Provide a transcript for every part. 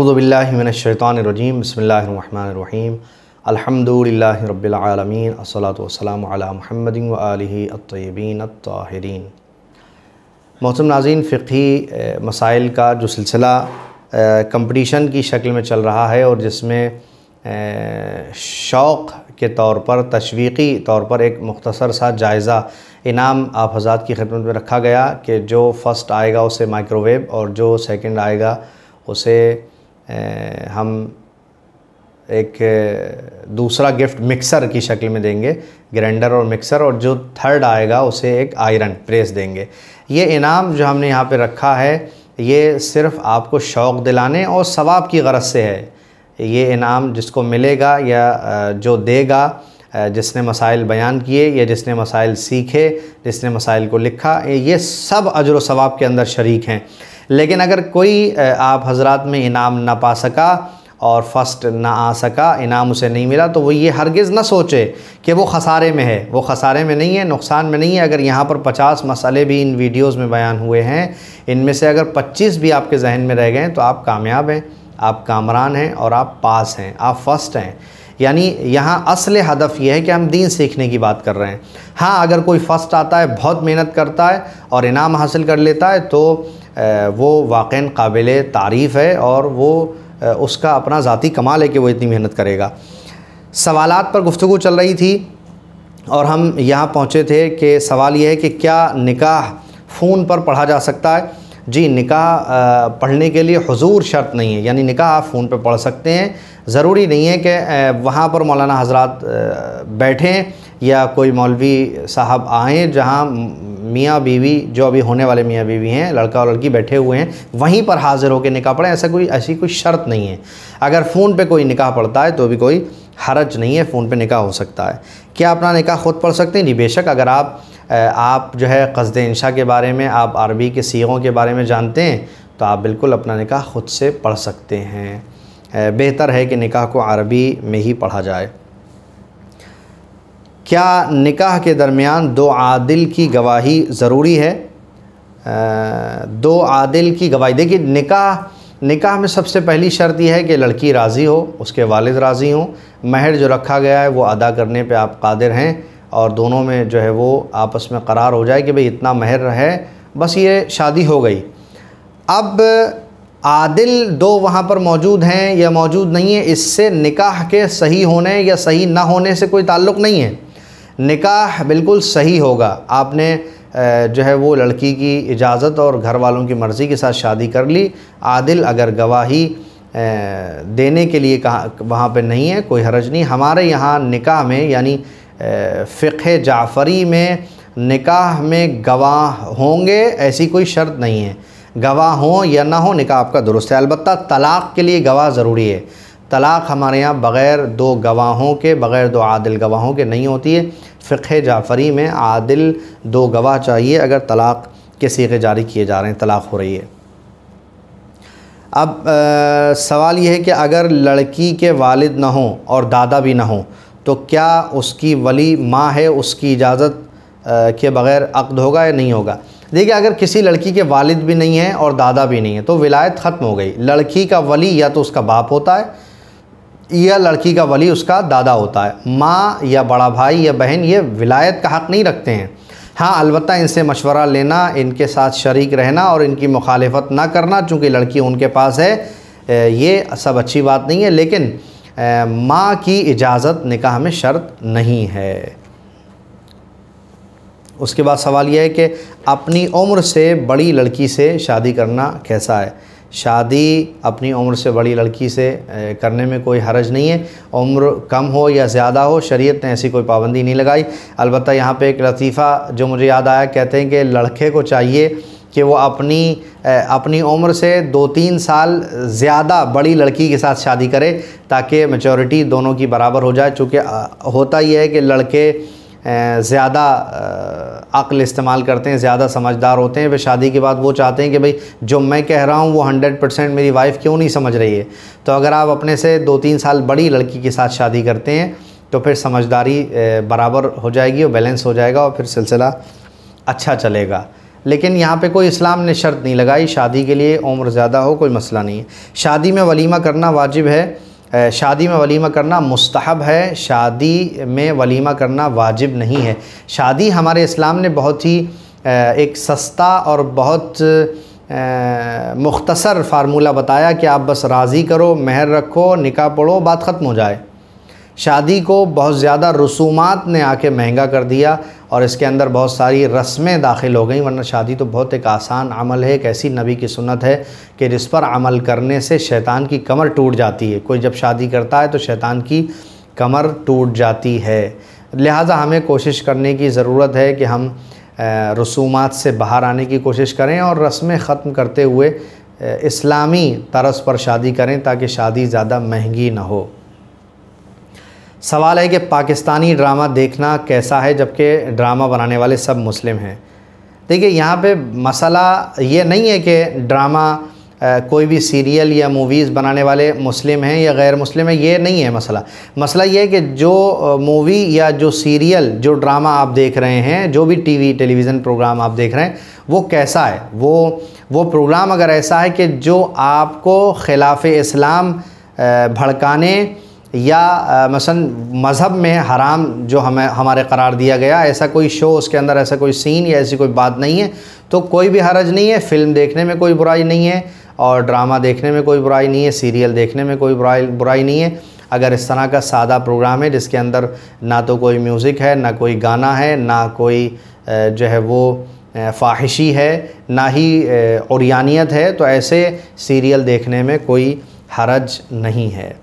अऊज़ु बिल्लाहि मिनश्शैतानिर्रजीम बिस्मिल्लाहिर्रहमानिर्रहीम अल्हम्दुलिल्लाहि रब्बिल आलमीन अस्सलातु वस्सलामु अला मुहम्मदिन व आलिहि अत्तय्यबीन अत्ताहिरीन। मोहतरम नाज़रीन, फ़िक़ही मसाइल का जो सिलसिला कंपटीशन की शक्ल में चल रहा है और जिसमें शौक़ के तौर पर, तशवीक़ी तौर पर एक मुख्तसर सा जायज़ा इनाम आप हज़रात की खिदमत में रखा गया कि जो फ़र्स्ट आएगा उसे माइक्रोवेव और जो सेकंड आएगा उसे हम एक दूसरा गिफ्ट मिक्सर की शक्ल में देंगे, ग्राइंडर और मिक्सर, और जो थर्ड आएगा उसे एक आयरन प्रेस देंगे। ये इनाम जो हमने यहाँ पे रखा है ये सिर्फ़ आपको शौक़ दिलाने और सवाब की गरज से है। ये इनाम जिसको मिलेगा या जो देगा, जिसने मसाइल बयान किए या जिसने मसाइल सीखे, जिसने मसाइल को लिखा, ये सब अजर व सवाब के अंदर शरीक हैं। लेकिन अगर कोई आप हज़रात में इनाम ना पा सका और फ़र्स्ट ना आ सका, इनाम उसे नहीं मिला, तो वो ये हरगिज़ ना सोचे कि वो ख़सारे में है। वो ख़सारे में नहीं है, नुकसान में नहीं है। अगर यहाँ पर 50 मसले भी इन वीडियोज़ में बयान हुए हैं, इनमें से अगर 25 भी आपके जहन में रह गए तो आप कामयाब हैं, आप कामरान हैं और आप पास हैं, आप फ़र्स्ट हैं। यानी यहाँ असल हदफ ये है कि हम दीन सीखने की बात कर रहे हैं। हाँ, अगर कोई फ़र्स्ट आता है, बहुत मेहनत करता है और इनाम हासिल कर लेता है तो वो वाक़ई काबिल तारीफ़ है और वो उसका अपना ज़ाती कमाल है कि वो इतनी मेहनत करेगा। सवालात पर गुफ्तगू चल रही थी और हम यहाँ पहुँचे थे कि सवाल ये है कि क्या निकाह फ़ोन पर पढ़ा जा सकता है। जी, निकाह पढ़ने के लिए हुज़ूर शर्त नहीं है, यानी निकाह आप फ़ोन पे पढ़ सकते हैं। ज़रूरी नहीं है कि वहाँ पर मौलाना हज़रात बैठें या कोई मौलवी साहब आएँ जहाँ मियाँ बीवी, जो अभी होने वाले मियाँ बीवी हैं, लड़का और लड़की बैठे हुए हैं, वहीं पर हाज़िर होकर निकाह पढ़ें। ऐसी कोई शर्त नहीं है। अगर फ़ोन पे कोई निकाह पढ़ता है तो भी कोई हरज नहीं है, फ़ोन पे निकाह हो सकता है। क्या अपना निकाह ख़ुद पढ़ सकते हैं? जी बेशक। अगर आप जो है क़स्द इंशा के बारे में, आप अरबी के सीगों के बारे में जानते हैं तो आप बिल्कुल अपना निकाह ख़ुद से पढ़ सकते हैं। बेहतर है कि निकाह को अरबी में ही पढ़ा जाए। क्या निकाह के दरमियान दो आदिल की गवाही ज़रूरी है? दो आदिल की गवाही, देखिए निकाह में सबसे पहली शर्त यह है कि लड़की राज़ी हो, उसके वालिद राज़ी हों, महर जो रखा गया है वो अदा करने पे आप कादिर हैं और दोनों में जो है वो आपस में करार हो जाए कि भाई इतना महर है, बस ये शादी हो गई। अब आदिल दो वहाँ पर मौजूद हैं या मौजूद नहीं है, इससे निकाह के सही होने या सही ना होने से कोई ताल्लुक़ नहीं है। निकाह बिल्कुल सही होगा। आपने जो है वो लड़की की इजाज़त और घर वालों की मर्ज़ी के साथ शादी कर ली। आदिल अगर गवाही देने के लिए कहा वहाँ पे नहीं है, कोई हरज नहीं। हमारे यहाँ निकाह में यानी फ़िक़्ह जाफ़री में निकाह में गवाह होंगे, ऐसी कोई शर्त नहीं है। गवाह हों या ना हो, निकाह आपका दुरुस्त है। अलबत्ता तलाक़ के लिए गवाह ज़रूरी है। तलाक़ हमारे यहाँ बग़ैर दो गवाहों के, बग़ैर दो आदिल गवाहों के नहीं होती है। फ़िक़्ह जाफ़री में आदिल दो गवाह चाहिए अगर तलाक़ के सीग़े जारी किए जा रहे हैं, तलाक़ हो रही है। अब सवाल ये है कि अगर लड़की के वालिद ना हों और दादा भी ना हों तो क्या उसकी वली माँ है, उसकी इजाज़त के बग़ैर अक़्द होगा या नहीं होगा? देखिए, अगर किसी लड़की के वालिद भी नहीं हैं और दादा भी नहीं है तो विलायत ख़त्म हो गई। लड़की का वली या तो उसका बाप होता है या लड़की का वली उसका दादा होता है। माँ या बड़ा भाई या बहन ये विलायत का हक़ नहीं रखते हैं। हाँ, अलबत्ता इनसे मशवरा लेना, इनके साथ शरीक रहना और इनकी मुखालिफत ना करना, चूँकि लड़की उनके पास है, ये सब अच्छी बात नहीं है। लेकिन माँ की इजाज़त निकाह में शर्त नहीं है। उसके बाद सवाल यह है कि अपनी उम्र से बड़ी लड़की से शादी करना कैसा है? शादी अपनी उम्र से बड़ी लड़की से करने में कोई हरज नहीं है। उम्र कम हो या ज़्यादा हो, शरीयत ने ऐसी कोई पाबंदी नहीं लगाई। अलबत्ता यहाँ पे एक लतीफ़ा जो मुझे याद आया, कहते हैं कि लड़के को चाहिए कि वो अपनी उम्र से 2-3 साल ज़्यादा बड़ी लड़की के साथ शादी करे ताकि मैच्योरिटी दोनों की बराबर हो जाए। चूँकि होता ही है कि लड़के ज़्यादा अक्ल इस्तेमाल करते हैं, ज़्यादा समझदार होते हैं। वे शादी के बाद वो चाहते हैं कि भाई जो मैं कह रहा हूँ वो 100% मेरी वाइफ क्यों नहीं समझ रही है। तो अगर आप अपने से 2-3 साल बड़ी लड़की के साथ शादी करते हैं तो फिर समझदारी बराबर हो जाएगी और बैलेंस हो जाएगा और फिर सिलसिला अच्छा चलेगा। लेकिन यहाँ पे कोई इस्लाम ने शर्त नहीं लगाई शादी के लिए उम्र ज़्यादा हो, कोई मसला नहीं है। शादी में वलीमा करना वाजिब है, शादी में वलीमा करना मुस्तहब है, शादी में वलीमा करना वाजिब नहीं है। शादी हमारे इस्लाम ने बहुत ही एक सस्ता और बहुत मुख्तसर फार्मूला बताया कि आप बस राज़ी करो, मेहर रखो, निकाह पढ़ो, बात ख़त्म हो जाए। शादी को बहुत ज़्यादा रसूमात ने आके महंगा कर दिया और इसके अंदर बहुत सारी रस्में दाखिल हो गई, वरना शादी तो बहुत एक आसान अमल है, एक ऐसी नबी की सुन्नत है कि जिस पर अमल करने से शैतान की कमर टूट जाती है। कोई जब शादी करता है तो शैतान की कमर टूट जाती है। लिहाजा हमें कोशिश करने की ज़रूरत है कि हम रसूमात से बाहर आने की कोशिश करें और रस्में ख़त्म करते हुए इस्लामी तर्ज़ पर शादी करें ताकि शादी ज़्यादा महंगी ना हो। सवाल है कि पाकिस्तानी ड्रामा देखना कैसा है जबकि ड्रामा बनाने वाले सब मुस्लिम हैं। देखिए, यहाँ पे मसला ये नहीं है कि ड्रामा कोई भी सीरियल या मूवीज़ बनाने वाले मुस्लिम हैं या गैर मुस्लिम हैं, ये नहीं है मसला। मसला ये है कि जो मूवी या जो सीरियल, जो ड्रामा आप देख रहे हैं, जो भी टेलीविज़न प्रोग्राम आप देख रहे हैं, वो कैसा है। वो प्रोग्राम अगर ऐसा है कि जो आपको खिलाफ़ इस्लाम भड़काने या मसलन मज़हब में हराम जो हमारे करार दिया गया, ऐसा कोई शो, उसके अंदर ऐसा कोई सीन या ऐसी कोई बात नहीं है, तो कोई भी हरज नहीं है। फ़िल्म देखने में कोई बुराई नहीं है और ड्रामा देखने में कोई बुराई नहीं है, सीरियल देखने में कोई बुराई नहीं है। अगर इस तरह का सादा प्रोग्राम है जिसके अंदर ना तो कोई म्यूज़िक है, ना कोई गाना है, ना कोई जो है वो फ़ाहिशी है, ना ही उरियानियत है, तो ऐसे सीरियल देखने में कोई हरज नहीं है।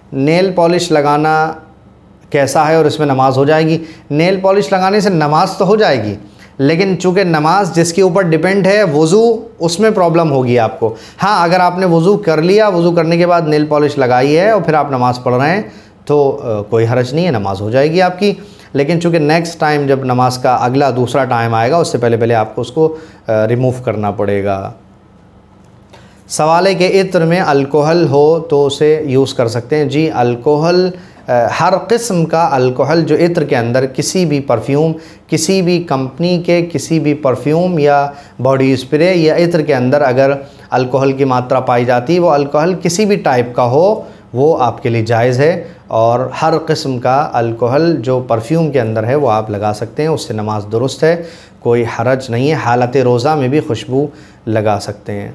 नेल पॉलिश लगाना कैसा है और इसमें नमाज हो जाएगी? नेल पॉलिश लगाने से नमाज तो हो जाएगी, लेकिन चूँकि नमाज जिसके ऊपर डिपेंड है वज़ू, उसमें प्रॉब्लम होगी आपको। हाँ, अगर आपने वज़ू कर लिया, वज़ू करने के बाद नेल पॉलिश लगाई है और फिर आप नमाज़ पढ़ रहे हैं तो कोई हरज नहीं है, नमाज हो जाएगी आपकी। लेकिन चूँकि नेक्स्ट टाइम जब नमाज का अगला दूसरा टाइम आएगा, उससे पहले आपको उसको रिमूव करना पड़ेगा। सवाल है कि इत्र में अल्कोहल हो तो उसे यूज़ कर सकते हैं? जी, अल्कोहल, हर किस्म का अल्कोहल जो इत्र के अंदर, किसी भी परफ्यूम, किसी भी कंपनी के किसी भी परफ्यूम या बॉडी स्प्रे या इत्र के अंदर अगर अल्कोहल की मात्रा पाई जाती है, वो अल्कोहल किसी भी टाइप का हो, वो आपके लिए जायज़ है। और हर किस्म का अल्कोहल जो परफ्यूम के अंदर है वो आप लगा सकते हैं, उससे नमाज दुरुस्त है, कोई हरज नहीं है। हालत रोज़ा में भी खुशबू लगा सकते हैं।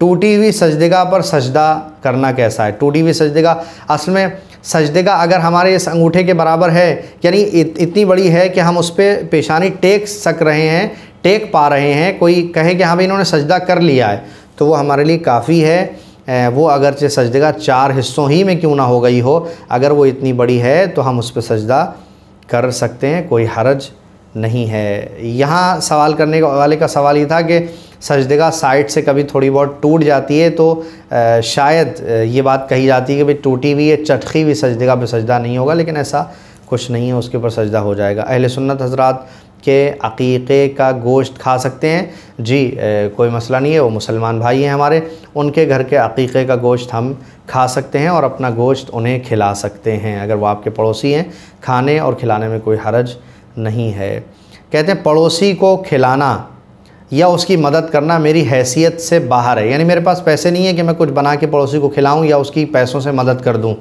टूटी हुई सजदेगा पर सजदा करना कैसा है? टूटी हुई सजदेगा, असल में सजदेगा अगर हमारे इस अंगूठे के बराबर है, यानी इतनी बड़ी है कि हम उस पर पेशानी टेक पा रहे हैं, कोई कहे कि हाँ भाई इन्होंने सजदा कर लिया है, तो वो हमारे लिए काफ़ी है। वो अगरचे सजदेगा 4 हिस्सों ही में क्यों ना हो गई हो, अगर वो इतनी बड़ी है तो हम उस पर सजदा कर सकते हैं, कोई हरज नहीं है। यहाँ सवाल करने वाले का सवाल ये था कि सजदेगा साइड से कभी थोड़ी बहुत टूट जाती है तो शायद ये बात कही जाती है कि भाई टूटी हुई है, चटकी हुई सजदेगा पे सजदा नहीं होगा, लेकिन ऐसा कुछ नहीं है, उसके ऊपर सजदा हो जाएगा। अहले सुन्नत हज़रात के अक़ीक़े का गोश्त खा सकते हैं? जी, कोई मसला नहीं है, वो मुसलमान भाई हैं हमारे, उनके घर के अक़ीक़े का गोश्त हम खा सकते हैं और अपना गोश्त उन्हें खिला सकते हैं। अगर वो आपके पड़ोसी हैं, खाने और खिलाने में कोई हरज नहीं है। कहते हैं पड़ोसी को खिलाना या उसकी मदद करना मेरी हैसियत से बाहर है, यानी मेरे पास पैसे नहीं है कि मैं कुछ बना के पड़ोसी को खिलाऊं या उसकी पैसों से मदद कर दूं।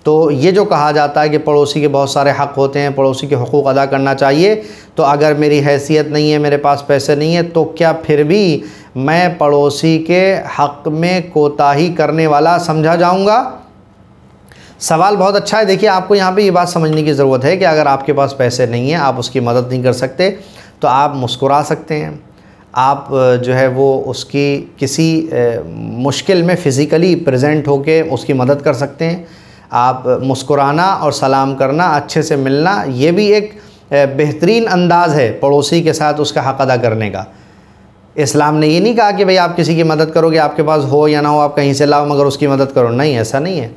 तो ये जो कहा जाता है कि पड़ोसी के बहुत सारे हक़ होते हैं, पड़ोसी के हुकूक़ अदा करना चाहिए, तो अगर मेरी हैसियत नहीं है, मेरे पास पैसे नहीं है, तो क्या फिर भी मैं पड़ोसी के हक़ में कोताही करने वाला समझा जाऊँगा? सवाल बहुत अच्छा है। देखिए, आपको यहाँ पे ये बात समझने की ज़रूरत है कि अगर आपके पास पैसे नहीं हैं, आप उसकी मदद नहीं कर सकते, तो आप मुस्कुरा सकते हैं, आप जो है वो उसकी किसी मुश्किल में फ़िज़िकली प्रेजेंट होके उसकी मदद कर सकते हैं। आप मुस्कुराना और सलाम करना, अच्छे से मिलना, ये भी एक बेहतरीन अंदाज़ है पड़ोसी के साथ उसका हक़ अदा करने का। इस्लाम ने ये नहीं कहा कि भाई आप किसी की मदद करोगे, आपके पास हो या ना हो, आप कहीं से लाओ मगर उसकी मदद करो, नहीं, ऐसा नहीं है।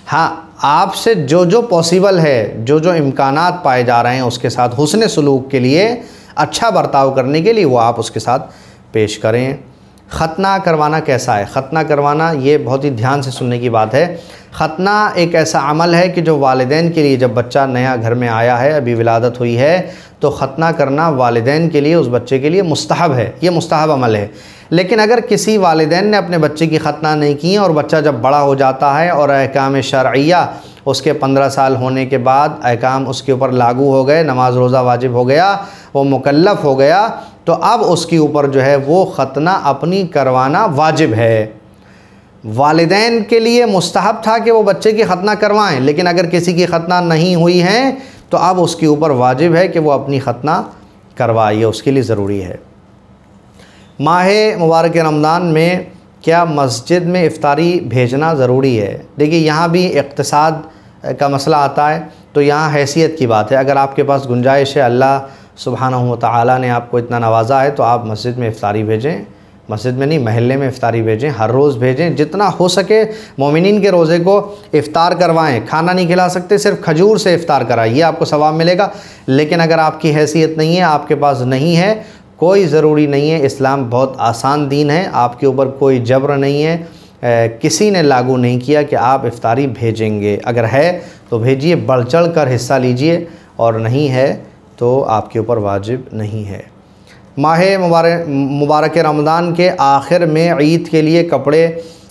हाँ, आपसे जो पॉसिबल है, जो इम्कानात पाए जा रहे हैं उसके साथ हुस्न सलूक के लिए, अच्छा बर्ताव करने के लिए, वो आप उसके साथ पेश करें। ख़तना करवाना कैसा है? ख़तना करवाना ये बहुत ही ध्यान से सुनने की बात है। ख़तना एक ऐसा अमल है कि जो वालिदैन के लिए, जब बच्चा नया घर में आया है, अभी विलादत हुई है, तो ख़तना करना वालिदैन के लिए, उस बच्चे के लिए मुस्तहब है, ये मुस्तहब अमल है। लेकिन अगर किसी वालिदैन ने अपने बच्चे की ख़तना नहीं की और बच्चा जब बड़ा हो जाता है और अहकाम शरइया उसके 15 साल होने के बाद अहकाम उसके ऊपर लागू हो गए, नमाज रोज़ा वाजिब हो गया, वो मुकल्लफ़ हो गया, तो अब उसके ऊपर जो है वो ख़तना अपनी करवाना वाजिब है। वालिदैन के लिए मुस्तहब था कि वो बच्चे की ख़तना करवाएं, लेकिन अगर किसी की ख़तना नहीं हुई है तो अब उसके ऊपर वाजिब है कि वो अपनी ख़तना करवाए, उसके लिए ज़रूरी है। माह मुबारक रमज़ान में क्या मस्जिद में इफ़्तारी भेजना ज़रूरी है? देखिए, यहाँ भी इक़्तिसाद का मसला आता है, तो यहाँ हैसियत की बात है। अगर आपके पास गुंजाइश है, अल्लाह सुब्हानहू व तआला ने आपको इतना नवाजा है, तो आप मस्जिद में इफ़्तारी भेजें। मस्जिद में नहीं, महल्ले में इफ़्तारी भेजें, हर रोज़ भेजें, जितना हो सके मोमिनीन के रोज़े को इफ़्तार करवाएं। खाना नहीं खिला सकते, सिर्फ खजूर से इफ़्तार कराइए, आपको सवाब मिलेगा। लेकिन अगर आपकी हैसियत नहीं है, आपके पास नहीं है, कोई ज़रूरी नहीं है। इस्लाम बहुत आसान दीन है, आपके ऊपर कोई जबर नहीं है, किसी ने लागू नहीं किया कि आप इफ़्तारी भेजेंगे। अगर है तो भेजिए, बढ़ चढ़ कर हिस्सा लीजिए, और नहीं है तो आपके ऊपर वाजिब नहीं है। माह मुबारक रमज़ान के आखिर में ईद के लिए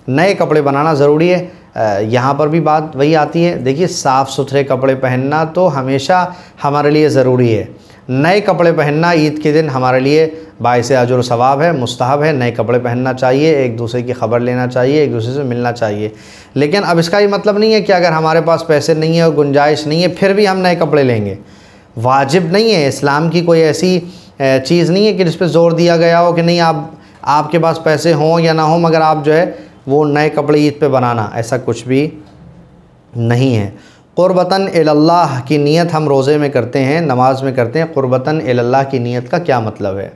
नए कपड़े बनाना ज़रूरी है। यहाँ पर भी बात वही आती है। देखिए, साफ़ सुथरे कपड़े पहनना तो हमेशा हमारे लिए ज़रूरी है। नए कपड़े पहनना ईद के दिन हमारे लिए बाइस अजर सवाब है, मुस्तहब है। नए कपड़े पहनना चाहिए, एक दूसरे की ख़बर लेना चाहिए, एक दूसरे से मिलना चाहिए। लेकिन अब इसका ये मतलब नहीं है कि अगर हमारे पास पैसे नहीं है और गुंजाइश नहीं है फिर भी हम नए कपड़े लेंगे। वाजिब नहीं है, इस्लाम की कोई ऐसी चीज़ नहीं है कि जिस पे ज़ोर दिया गया हो कि नहीं, आपके पास पैसे हों या ना हों मगर आप जो है वो नए कपड़े ईद पे बनाना, ऐसा कुछ भी नहीं है। क़ुर्बतन इलल्लाह की नीयत हम रोज़े में करते हैं, नमाज में करते हैं। क़ुर्बतन इलल्लाह की नीयत का क्या मतलब है?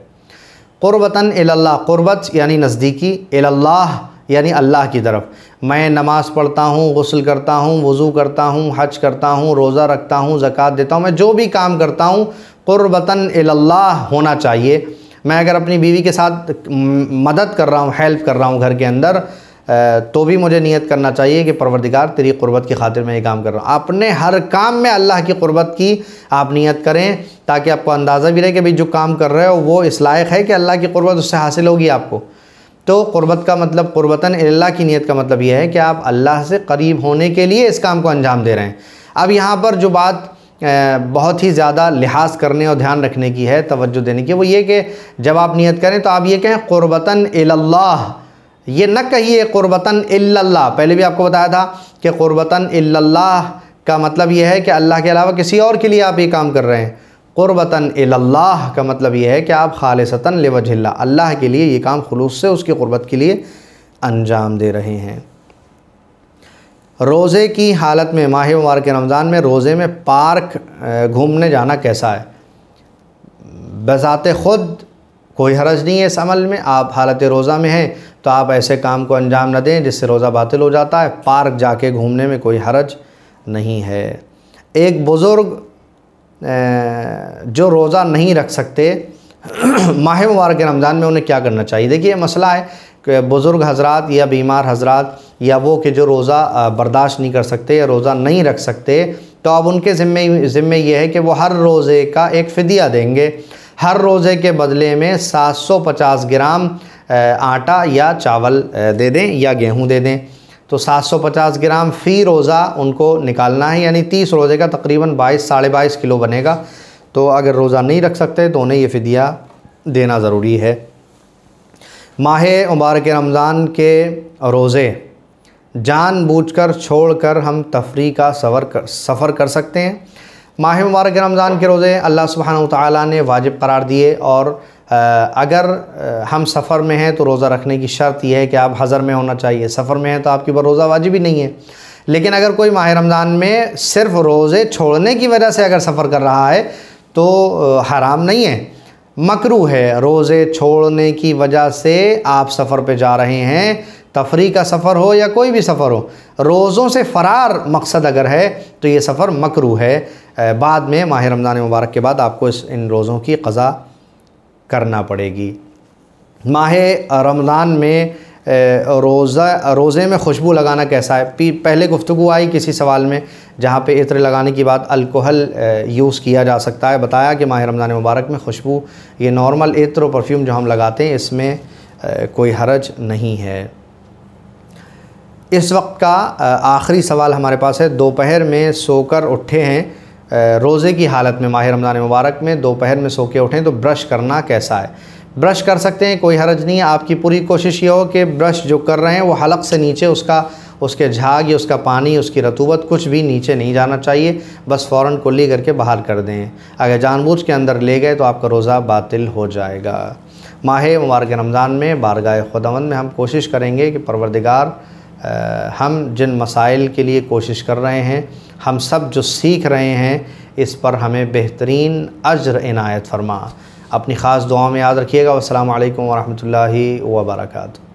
क़ुर्बतन इलल्लाह, क़ुर्बत यानी नज़दीकी, इलल्लाह यानी अल्लाह की तरफ। मैं नमाज़ पढ़ता हूँ, गुस्ल करता हूँ, वज़ू करता हूँ, हज करता हूँ, रोज़ा रखता हूँ, ज़कात देता हूँ, मैं जो भी काम करता हूँ क़ुर्बतन इलल्लाह होना चाहिए। मैं अगर अपनी बीवी के साथ मदद कर रहा हूँ, हेल्प कर रहा हूँ घर के अंदर, तो भी मुझे नियत करना चाहिए कि परवरदिगार तेरी क़ुर्बत की खातिर मैं ये काम कर रहा हूँ। अपने हर काम में अल्लाह की क़ुर्बत की आप नियत करें, ताकि आपको अंदाज़ा भी रहे कि भाई जो काम कर रहे हो वो इस लायक है कि अल्लाह की क़ुर्बत उससे हासिल होगी आपको। तो क़ुर्बत का मतलब, क़ुर्बतन इल्लाह की नियत का मतलब यह है कि आप अल्लाह से करीब होने के लिए इस काम को अंजाम दे रहे हैं। अब यहाँ पर जो बात बहुत ही ज़्यादा लिहाज करने और ध्यान रखने की है, तवज्जो देने की, वो ये कि जब आप नियत करें तो आप ये कहें क़ुर्बतन इल्लाह, ये न कहिए क़ुर्बतन इल्लल्लाह। पहले भी आपको बताया था कि क़ुर्बतन इल्लल्लाह का मतलब ये है कि अल्लाह के अलावा किसी और के लिए आप ये काम कर रहे हैं। क़ुर्बतन इल्लल्लाह का मतलब ये है कि आप खालिसतन लिवजहिल्लाह, अल्लाह के लिए ये काम खुलूस से उसकी क़ुर्बत के लिए अंजाम दे रहे हैं। रोज़े की हालत में, माह मुबारक रमज़ान में रोज़े में पार्क घूमने जाना कैसा है? बज़ाते ख़ुद कोई हरज नहीं है इस अमल में। आप हालत रोज़ा में हैं तो आप ऐसे काम को अंजाम न दें जिससे रोज़ा बातिल हो जाता है। पार्क जाके घूमने में कोई हरज नहीं है। एक बुज़ुर्ग जो रोज़ा नहीं रख सकते माह मुबारक रमज़ान में, उन्हें क्या करना चाहिए? देखिए, मसला है कि बुज़ुर्ग हज़रात या बीमार हज़रात या वो कि जो रोज़ा बर्दाश्त नहीं कर सकते या रोज़ा नहीं रख सकते, तो अब उनके ज़िम्मे ये है कि वो हर रोज़े का एक फ़िदिया देंगे। हर रोज़े के बदले में 750 ग्राम आटा या चावल दे दें या गेहूँ दे दें। तो 750 ग्राम फ़ी रोज़ा उनको निकालना है, यानी 30 रोज़े का तकरीबन 22-22.5 किलो बनेगा। तो अगर रोज़ा नहीं रख सकते तो उन्हें ये फ़िदिया देना ज़रूरी है। माह मुबारक रमज़ान के रोज़े जानबूझकर छोड़कर हम तफरीह का सफ़र कर सकते हैं। माह मुबारक रमज़ान के रोज़े अल्लाह सुब्हानहू व तआला ने वाजिब करार दिए, और अगर हम सफ़र में हैं तो रोज़ा रखने की शर्त यह है कि आप हज़र में होना चाहिए। सफ़र में हैं तो आपके ऊपर रोज़ा वाजिब ही नहीं है। लेकिन अगर कोई माह रमज़ान में सिर्फ़ रोज़े छोड़ने की वजह से अगर सफ़र कर रहा है तो हराम नहीं है, मकरूह है। रोज़े छोड़ने की वजह से आप सफ़र पे जा रहे हैं, तफरीह का सफ़र हो या कोई भी सफ़र हो, रोज़ों से फ़रार मकसद अगर है तो ये सफ़र मकरूह है। बाद में माह रमज़ान मुबारक के बाद आपको इन रोज़ों की क़ज़ा करना पड़ेगी। माह रमज़ान में रोज़े में खुशबू लगाना कैसा है। पहले गुफ्तगू आई किसी सवाल में जहाँ पे इत्र लगाने की बात अल्कोहल यूज़ किया जा सकता है। बताया कि माह रमज़ान मुबारक में खुशबू, ये नॉर्मल इत्र और परफ्यूम जो हम लगाते हैं इसमें कोई हरज नहीं है। इस वक्त का आखिरी सवाल हमारे पास है। दोपहर में सोकर उठे हैं, रोज़े की हालत में माह रमज़ान मुबारक में दोपहर में सो के उठें तो ब्रश करना कैसा है। ब्रश कर सकते हैं, कोई हरज नहीं है। आपकी पूरी कोशिश ये हो कि ब्रश जो कर रहे हैं वो हलक से नीचे उसके झाग या उसका पानी, उसकी रतूबत कुछ भी नीचे नहीं जाना चाहिए। बस फ़ौरन कुल्ली करके बाहर कर दें। अगर जानबूझ के अंदर ले गए तो आपका रोज़ा बातिल हो जाएगा। माह मुबारक रमज़ान में बारगाह खुदावंद में हम कोशिश करेंगे कि परवरदिगार हम जिन मसाइल के लिए कोशिश कर रहे हैं, हम सब जो सीख रहे हैं, इस पर हमें बेहतरीन अज्र इनायत फरमा। अपनी ख़ास दुआ में याद रखिएगा। अस्सलामु अलैकुम व रहमतुल्लाहि व बरकातुहू।